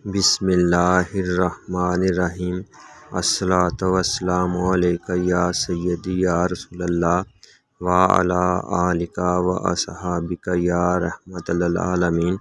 بسم اللہ الرحمن الرحیم۔ الصلاۃ والسلام علیک یا سیدی یا رسول اللہ وعلی آلک و اصحابک یا رحمت للعالمین۔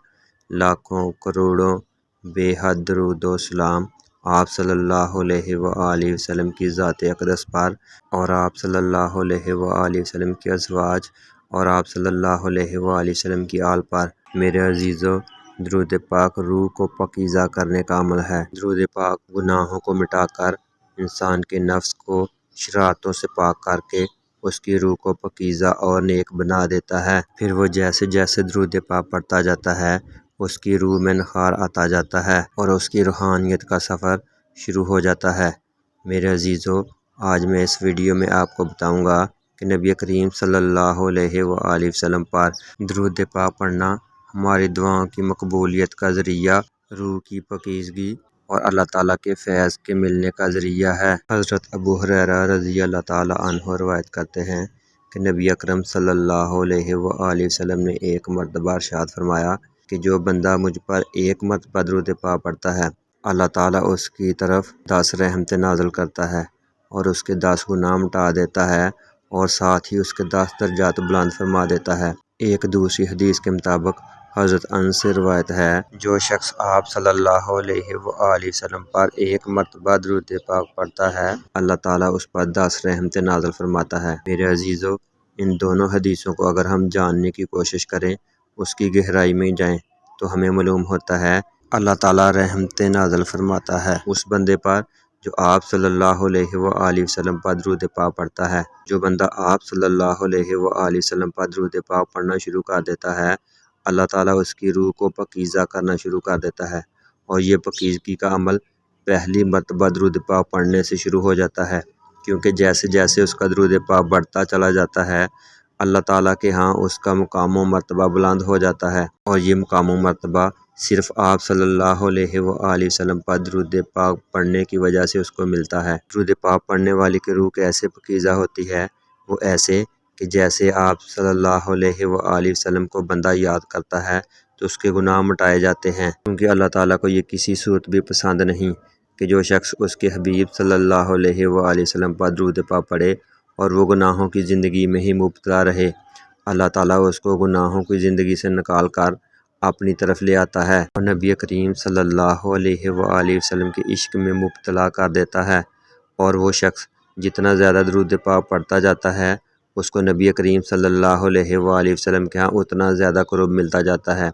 لاکھوں کروڑوں بے حد درود و سلام آپ صلی اللہ علیہ وآلہ وسلم کی ذات اقدس پر، اور آپ صلی اللہ علیہ وآلہ وسلم کے ازواج اور آپ صلی اللہ علیہ وآلہ وسلم کی آل پر۔ میرے عزیزو، درود پاک روح کو پاکیزہ کرنے کا عمل ہے۔ درود پاک گناہوں کو مٹا کر انسان کے نفس کو شرارتوں سے پاک کر کے اس کی روح کو پاکیزہ اور نیک بنا دیتا ہے۔ پھر وہ جیسے جیسے درود پاک پڑھتا جاتا ہے اس کی روح میں نخار آتا جاتا ہے اور اس کی روحانیت کا سفر شروع ہو جاتا ہے۔ میرے عزیزو، آج میں اس ویڈیو میں آپ کو بتاؤں گا کہ نبی کریم صلی اللہ علیہ وآلہ وسلم پر درود پاک پڑھنا ہماری دعاؤں کی مقبولیت کا ذریعہ، روح کی پاکیزگی اور اللہ تعالیٰ کے فیض کے ملنے کا ذریعہ ہے۔ حضرت ابو ہریرہ رضی اللہ تعالیٰ عنہ روایت کرتے ہیں کہ نبی اکرم صلی اللہ علیہ وآلہ وسلم نے ایک مرتبہ ارشاد فرمایا کہ جو بندہ مجھ پر ایک مرتبہ درود پاک پڑھتا ہے، اللہ تعالیٰ اس کی طرف 10 رحمتیں نازل کرتا ہے اور اس کے 10 گناہ مٹا دیتا ہے اور ساتھ ہی اس کے 10 درجات بلند فرما دیتا ہے۔ ایک دوسری حدیث کے مطابق حضرت انس سے روایت ہے، جو شخص آپ صلی اللہ علیہ وآلہ وسلم پر ایک مرتبہ درود پاک پڑھتا ہے، اللہ تعالیٰ اس پر 10 رحمتیں نازل فرماتا ہے۔ میرے عزیزو، ان دونوں حدیثوں کو اگر ہم جاننے کی کوشش کریں، اس کی گہرائی میں جائیں، تو ہمیں معلوم ہوتا ہے اللہ تعالیٰ رحمتیں نازل فرماتا ہے اس بندے پر جو آپ صلی اللہ علیہ وآلہ وسلم پر درود پاک پڑھتا ہے۔ جو بندہ آپ صلی اللہ علیہ وآلہ وسلم پر درود پاک پڑھنا شروع کر دیتا ہے، اللہ تعالیٰ اس کی روح کو پاکیزہ کرنا شروع کر دیتا ہے، اور یہ پاکیزگی کا عمل پہلی مرتبہ درود پاک پڑھنے سے شروع ہو جاتا ہے، کیونکہ جیسے جیسے اس کا درود پاک بڑھتا چلا جاتا ہے، اللہ تعالیٰ کے ہاں اس کا مقام و مرتبہ بلند ہو جاتا ہے، اور یہ مقام و مرتبہ صرف آپ صلی اللہ علیہ وآلہ وسلم پر درود پاک پڑھنے کی وجہ سے اس کو ملتا ہے۔ درود پاک پڑھنے والے کی روح کیسے پاکیزہ ہوتی ہے؟ وہ ایسے کہ جیسے آپ صلی اللہ علیہ وآلہ وسلم کو بندہ یاد کرتا ہے تو اس کے گناہ مٹائے جاتے ہیں، کیونکہ اللہ تعالیٰ کو یہ کسی صورت بھی پسند نہیں کہ جو شخص اس کے حبیب صلی اللہ علیہ وآلہ وسلم پر درود پاک پڑھے اور وہ گناہوں کی زندگی میں ہی مبتلا رہے۔ اللہ تعالیٰ اس کو گناہوں کی زندگی سے نکال کر اپنی طرف لے آتا ہے اور نبی کریم صلی اللہ علیہ وآلہ وسلم کے عشق میں مبتلا کر دیتا ہے، اور وہ شخص جتنا زیادہ درود پاک پڑھتا جاتا ہے اس کو نبی کریم صلی اللہ علیہ وآلہ وسلم کے ہاں اتنا زیادہ قرب ملتا جاتا ہے۔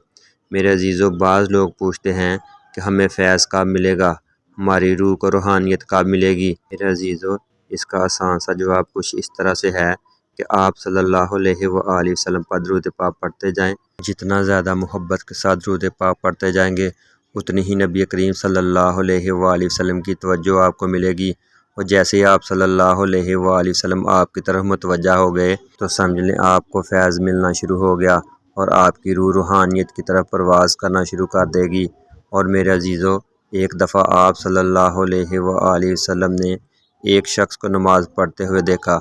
میرے عزیزو، بعض لوگ پوچھتے ہیں کہ ہمیں فیض کب ملے گا، ہماری روح کو روحانیت کب ملے گی؟ میرے عزیزو، اس کا آسان سا جواب کچھ اس طرح سے ہے کہ آپ صلی اللہ علیہ وآلہ وسلم پر درود پاک پڑھتے جائیں۔ جتنا زیادہ محبت کے ساتھ درود پاک پڑھتے جائیں گے، اتنی ہی نبی کریم صلی اللہ علیہ وآلہ وسلم کی توجہ آپ کو ملے گی، اور جیسے ہی آپ صلی اللہ علیہ وآلہ وسلم آپ کی طرف متوجہ ہو گئے تو سمجھ لیں آپ کو فیض ملنا شروع ہو گیا اور آپ کی روح روحانیت کی طرف پرواز کرنا شروع کر دے گی۔ اور میرے عزیزو، ایک دفعہ آپ صلی اللہ علیہ وآلہ وسلم نے ایک شخص کو نماز پڑھتے ہوئے دیکھا۔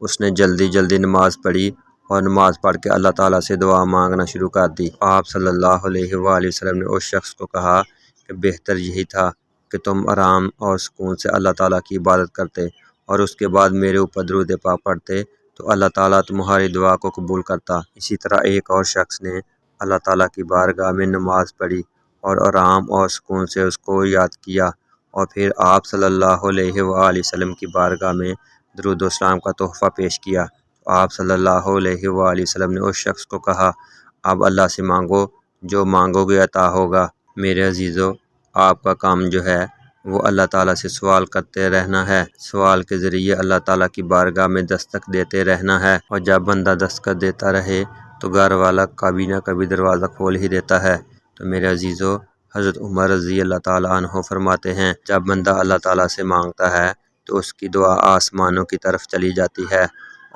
اس نے جلدی جلدی نماز پڑھی اور نماز پڑھ کے اللہ تعالیٰ سے دعا مانگنا شروع کر دی۔ آپ صلی اللہ علیہ وآلہ وسلم نے اس شخص کو کہا کہ بہتر یہی تھا کہ تم آرام اور سکون سے اللہ تعالیٰ کی عبادت کرتے اور اس کے بعد میرے اوپر درود پاک پڑھتے تو اللہ تعالیٰ تمہاری دعا کو قبول کرتا۔ اسی طرح ایک اور شخص نے اللہ تعالیٰ کی بارگاہ میں نماز پڑھی اور آرام اور سکون سے اس کو یاد کیا، اور پھر آپ صلی اللہ علیہ وآلہ وسلم کی بارگاہ میں درود و سلام کا تحفہ پیش کیا۔ آپ صلی اللہ علیہ وآلہ وسلم نے اس شخص کو کہا، اب اللہ سے مانگو، جو مانگو گے عطا ہوگا۔ میرے عزیزو، آپ کا کام جو ہے وہ اللہ تعالیٰ سے سوال کرتے رہنا ہے، سوال کے ذریعے اللہ تعالیٰ کی بارگاہ میں دستک دیتے رہنا ہے، اور جب بندہ دستک دیتا رہے تو گھر والا کبھی نہ کبھی دروازہ کھول ہی دیتا ہے۔ تو میرے عزیزو، حضرت عمر رضی اللہ تعالیٰ عنہ فرماتے ہیں، جب بندہ اللہ تعالیٰ سے مانگتا ہے تو اس کی دعا آسمانوں کی طرف چلی جاتی ہے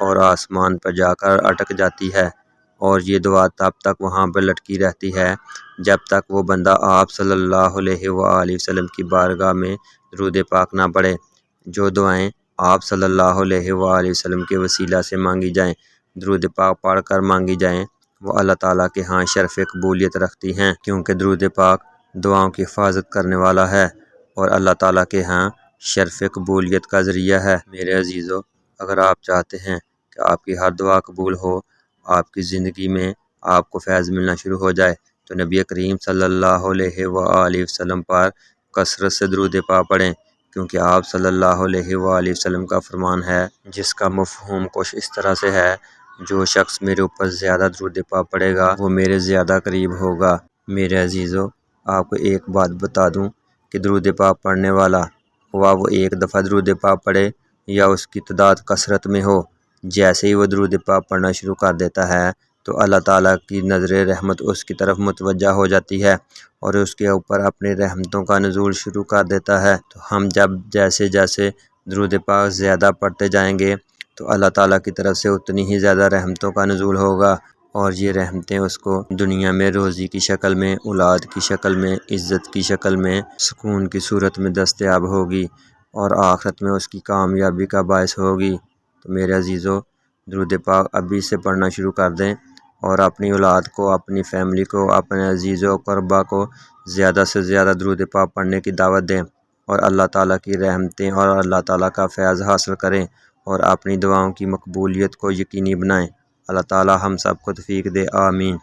اور آسمان پر جا کر اٹک جاتی ہے، اور یہ دعا تب تک وہاں پر لٹکی رہتی ہے جب تک وہ بندہ آپ صلی اللہ علیہ وآلہ وسلم کی بارگاہ میں درود پاک نہ پڑھے۔ جو دعائیں آپ صلی اللہ علیہ وآلہ وسلم کے وسیلہ سے مانگی جائیں، درود پاک پڑھ کر مانگی جائیں، وہ اللہ تعالیٰ کے ہاں شرف قبولیت رکھتی ہیں، کیونکہ درود پاک دعاؤں کی حفاظت کرنے والا ہے اور اللہ تعالیٰ کے ہاں شرف قبولیت کا ذریعہ ہے۔ میرے عزیزو، اگر آپ چاہتے ہیں کہ آپ کی ہر دعا قبول ہو، آپ کی زندگی میں آپ کو فیض ملنا شروع ہو جائے، تو نبی کریم صلی اللہ علیہ وآلہ وسلم پر کثرت سے درود پاک پڑھیں، کیونکہ آپ صلی اللہ علیہ وآلہ وسلم کا فرمان ہے جس کا مفہوم کچھ اس طرح سے ہے: جو شخص میرے اوپر زیادہ درود پاک پڑھے گا وہ میرے زیادہ قریب ہوگا۔ میرے عزیزو، آپ کو ایک بات بتا دوں کہ درود پاک پڑھنے والا، ہوا وہ ایک دفعہ درود پاک پڑھے یا اس کی تعداد کثرت میں ہو، جیسے ہی وہ درود پاک پڑھنا شروع کر دیتا ہے تو اللہ تعالیٰ کی نظر رحمت اس کی طرف متوجہ ہو جاتی ہے اور اس کے اوپر اپنی رحمتوں کا نزول شروع کر دیتا ہے۔ تو ہم جب جیسے جیسے درود پاک زیادہ پڑھتے جائیں گے تو اللہ تعالیٰ کی طرف سے اتنی ہی زیادہ رحمتوں کا نزول ہوگا، اور یہ رحمتیں اس کو دنیا میں روزی کی شکل میں، اولاد کی شکل میں، عزت کی شکل میں، سکون کی صورت میں دستیاب ہوگی، اور آخرت میں اس کی کامیابی کا باعث ہوگی۔ تو میرے عزیزو، درود پاک ابھی سے پڑھنا شروع کر دیں اور اپنی اولاد کو، اپنی فیملی کو، اپنے عزیز و اقربا کو زیادہ سے زیادہ درود پاک پڑھنے کی دعوت دیں اور اللہ تعالیٰ کی رحمتیں اور اللہ تعالیٰ کا فیض حاصل کریں اور اپنی دعاؤں کی مقبولیت کو یقینی بنائیں۔ اللہ تعالیٰ ہم سب کو توفیق دے، آمین۔